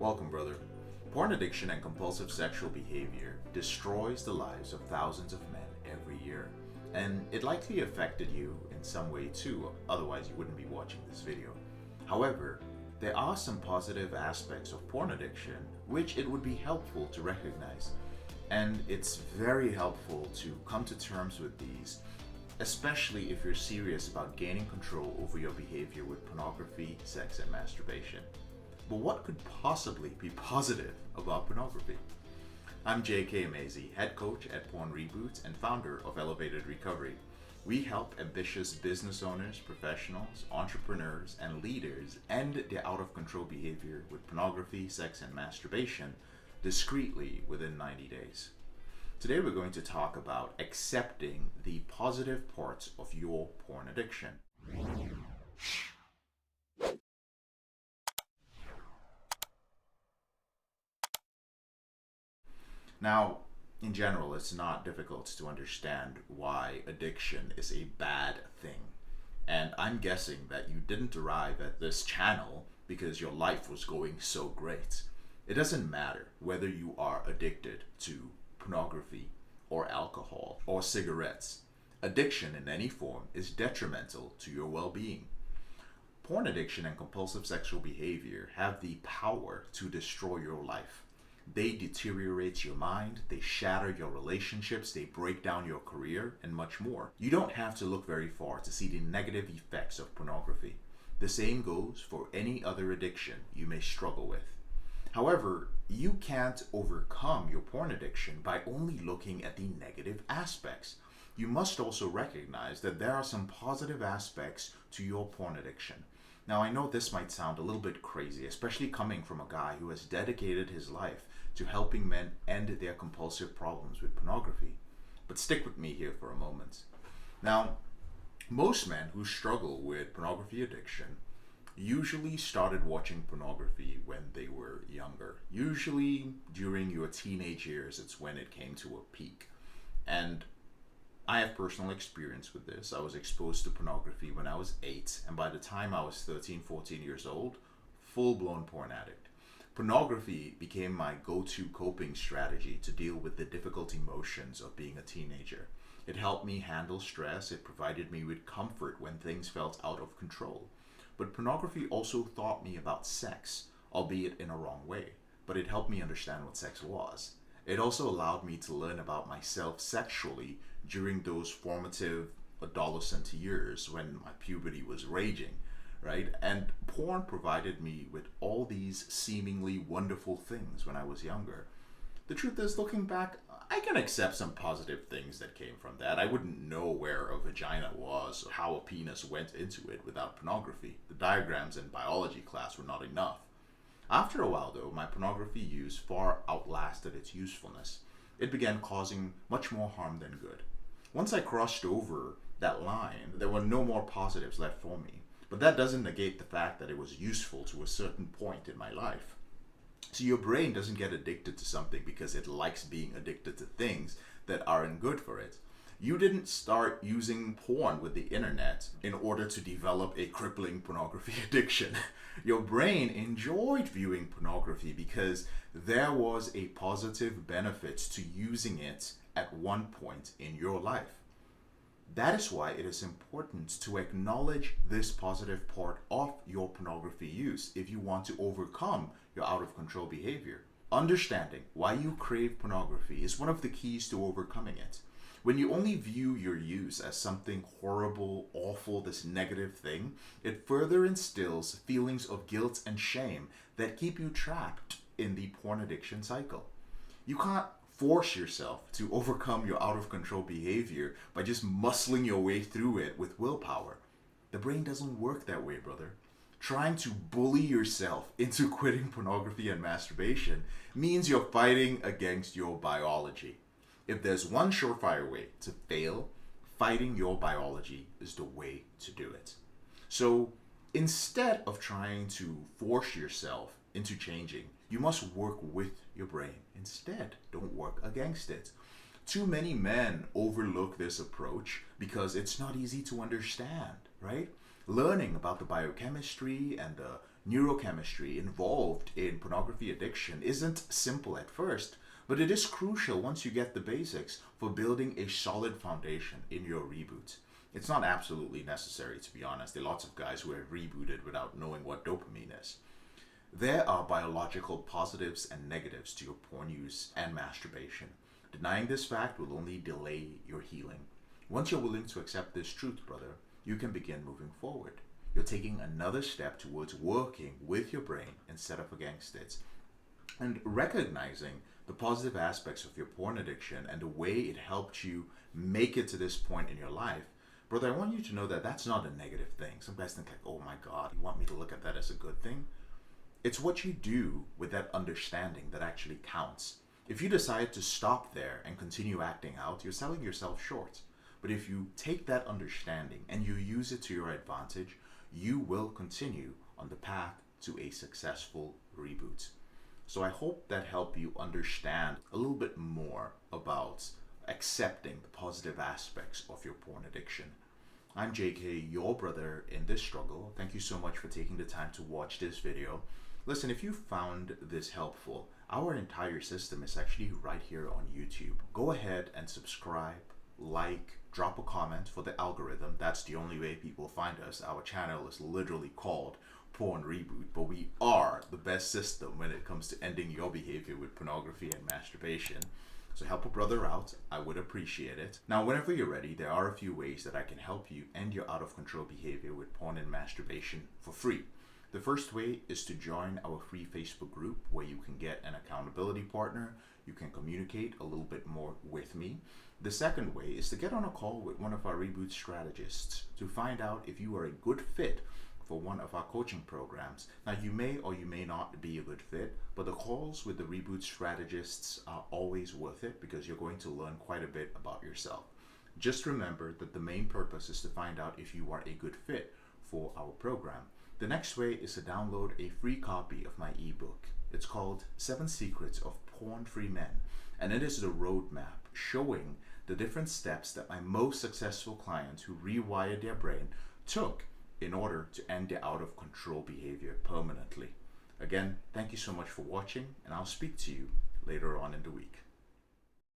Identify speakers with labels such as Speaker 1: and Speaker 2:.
Speaker 1: Welcome, brother. Porn addiction and compulsive sexual behavior destroys the lives of thousands of men every year. And it likely affected you in some way too, otherwise, you wouldn't be watching this video. However, there are some positive aspects of porn addiction which it would be helpful to recognize. And it's very helpful to come to terms with these, especially if you're serious about gaining control over your behavior with pornography, sex, and masturbation. But what could possibly be positive about pornography? I'm J.K. Mazy, head coach at Porn Reboot and founder of Elevated Recovery. We help ambitious business owners, professionals, entrepreneurs, and leaders end their out-of-control behavior with pornography, sex, and masturbation discreetly within 90 days. Today we're going to talk about accepting the positive parts of your porn addiction. Now, in general, it's not difficult to understand why addiction is a bad thing. And I'm guessing that you didn't arrive at this channel because your life was going so great. It doesn't matter whether you are addicted to pornography or alcohol or cigarettes. Addiction in any form is detrimental to your well-being. Porn addiction and compulsive sexual behavior have the power to destroy your life. They deteriorate your mind, they shatter your relationships, they break down your career, and much more. You don't have to look very far to see the negative effects of pornography. The same goes for any other addiction you may struggle with. However, you can't overcome your porn addiction by only looking at the negative aspects. You must also recognize that there are some positive aspects to your porn addiction. Now, I know this might sound a little bit crazy, especially coming from a guy who has dedicated his life to helping men end their compulsive problems with pornography. But stick with me here for a moment. Now, most men who struggle with pornography addiction usually started watching pornography when they were younger. Usually during your teenage years, it's when it came to a peak. And I have personal experience with this. I was exposed to pornography when I was 8, and by the time I was 13, 14 years old, full-blown porn addict. Pornography became my go-to coping strategy to deal with the difficult emotions of being a teenager. It helped me handle stress. It provided me with comfort when things felt out of control. But pornography also taught me about sex, albeit in a wrong way. But it helped me understand what sex was. It also allowed me to learn about myself sexually during those formative adolescent years when my puberty was raging, right? And porn provided me with all these seemingly wonderful things when I was younger. The truth is, looking back, I can accept some positive things that came from that. I wouldn't know where a vagina was or how a penis went into it without pornography. The diagrams in biology class were not enough. After a while, though, my pornography use far outlasted its usefulness. It began causing much more harm than good. Once I crossed over that line, there were no more positives left for me. But that doesn't negate the fact that it was useful to a certain point in my life. So your brain doesn't get addicted to something because it likes being addicted to things that aren't good for it. You didn't start using porn with the internet in order to develop a crippling pornography addiction. Your brain enjoyed viewing pornography because there was a positive benefit to using it at one point in your life. That is why it is important to acknowledge this positive part of your pornography use if you want to overcome your out-of-control behavior. Understanding why you crave pornography is one of the keys to overcoming it. When you only view your use as something horrible, awful, this negative thing, it further instills feelings of guilt and shame that keep you trapped in the porn addiction cycle. You can't force yourself to overcome your out-of-control behavior by just muscling your way through it with willpower. The brain doesn't work that way, brother. Trying to bully yourself into quitting pornography and masturbation means you're fighting against your biology. If there's one surefire way to fail, fighting your biology is the way to do it. So instead of trying to force yourself into changing, you must work with your brain. Instead, don't work against it. Too many men overlook this approach because it's not easy to understand, right? Learning about the biochemistry and the neurochemistry involved in pornography addiction isn't simple at first, but it is crucial once you get the basics for building a solid foundation in your reboot. It's not absolutely necessary, to be honest. There are lots of guys who have rebooted without knowing what dopamine is. There are biological positives and negatives to your porn use and masturbation. Denying this fact will only delay your healing. Once you're willing to accept this truth, brother, you can begin moving forward. You're taking another step towards working with your brain instead of against it. And recognizing the positive aspects of your porn addiction and the way it helped you make it to this point in your life, brother, I want you to know that that's not a negative thing. Some guys think like, oh my God, you want me to look at that as a good thing? It's what you do with that understanding that actually counts. If you decide to stop there and continue acting out, you're selling yourself short. But if you take that understanding and you use it to your advantage, you will continue on the path to a successful reboot. So I hope that helped you understand a little bit more about accepting the positive aspects of your porn addiction. I'm JK, your brother in this struggle. Thank you so much for taking the time to watch this video. Listen, if you found this helpful, our entire system is actually right here on YouTube. Go ahead and subscribe, like, drop a comment for the algorithm. That's the only way people find us. Our channel is literally called Porn Reboot, but we are the best system when it comes to ending your behavior with pornography and masturbation. So help a brother out, I would appreciate it. Now, whenever you're ready, there are a few ways that I can help you end your out of control behavior with porn and masturbation for free. The first way is to join our free Facebook group where you can get an accountability partner. You can communicate a little bit more with me. The second way is to get on a call with one of our reboot strategists to find out if you are a good fit for one of our coaching programs. Now, you may or you may not be a good fit, but the calls with the reboot strategists are always worth it because you're going to learn quite a bit about yourself. Just remember that the main purpose is to find out if you are a good fit for our program. The next way is to download a free copy of my ebook. It's called 7 Secrets of Porn-Free Men, and it is the roadmap showing the different steps that my most successful clients who rewired their brain took in order to end their out of control behavior permanently. Again, thank you so much for watching, and I'll speak to you later on in the week.